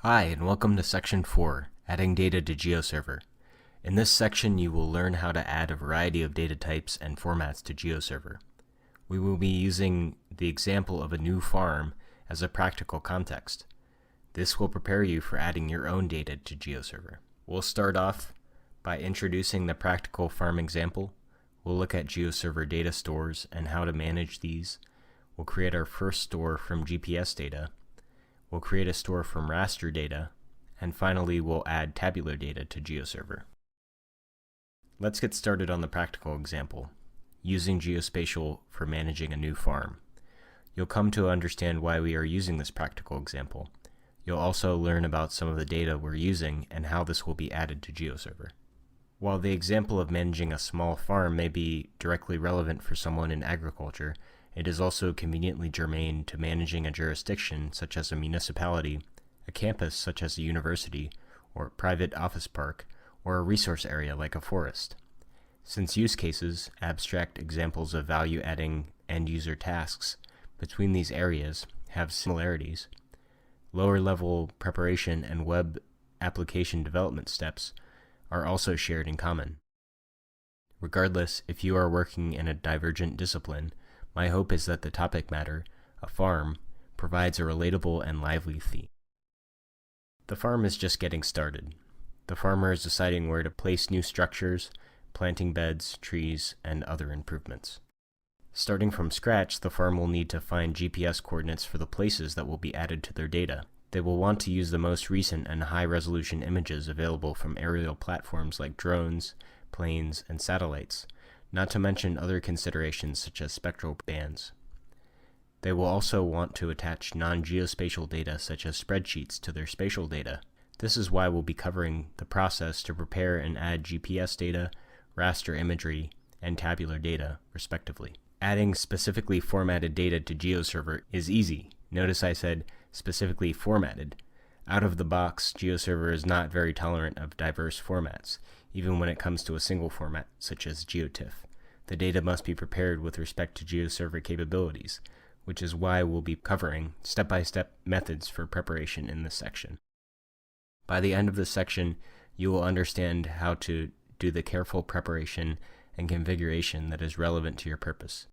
Hi, and welcome to Section 4, Adding Data to Geoserver. In this section, you will learn how to add a variety of data types and formats to Geoserver. We will be using the example of a new farm as a practical context. This will prepare you for adding your own data to Geoserver. We'll start off by introducing the practical farm example. We'll look at Geoserver data stores and how to manage these. We'll create our first store from GPS data. We'll create a store from raster data, and finally we'll add tabular data to Geoserver. Let's get started on the practical example, using geospatial for managing a new farm. You'll come to understand why we are using this practical example. You'll also learn about some of the data we're using and how this will be added to Geoserver. While the example of managing a small farm may be directly relevant for someone in agriculture, it is also conveniently germane to managing a jurisdiction such as a municipality, a campus such as a university, or a private office park, or a resource area like a forest. Since use cases, abstract examples of value-adding end-user tasks between these areas have similarities, lower-level preparation and web application development steps are also shared in common. Regardless, if you are working in a divergent discipline, my hope is that the topic matter, a farm, provides a relatable and lively theme. The farm is just getting started. The farmer is deciding where to place new structures, planting beds, trees, and other improvements. Starting from scratch, the farm will need to find GPS coordinates for the places that will be added to their data. They will want to use the most recent and high-resolution images available from aerial platforms like drones, planes, and satellites, not to mention other considerations such as spectral bands. They will also want to attach non-geospatial data such as spreadsheets to their spatial data. This is why we'll be covering the process to prepare and add GPS data, raster imagery, and tabular data, respectively. Adding specifically formatted data to Geoserver is easy. Notice I said specifically formatted. Out of the box, Geoserver is not very tolerant of diverse formats, even when it comes to a single format, such as GeoTIFF. The data must be prepared with respect to Geoserver capabilities, which is why we'll be covering step-by-step methods for preparation in this section. By the end of this section, you will understand how to do the careful preparation and configuration that is relevant to your purpose.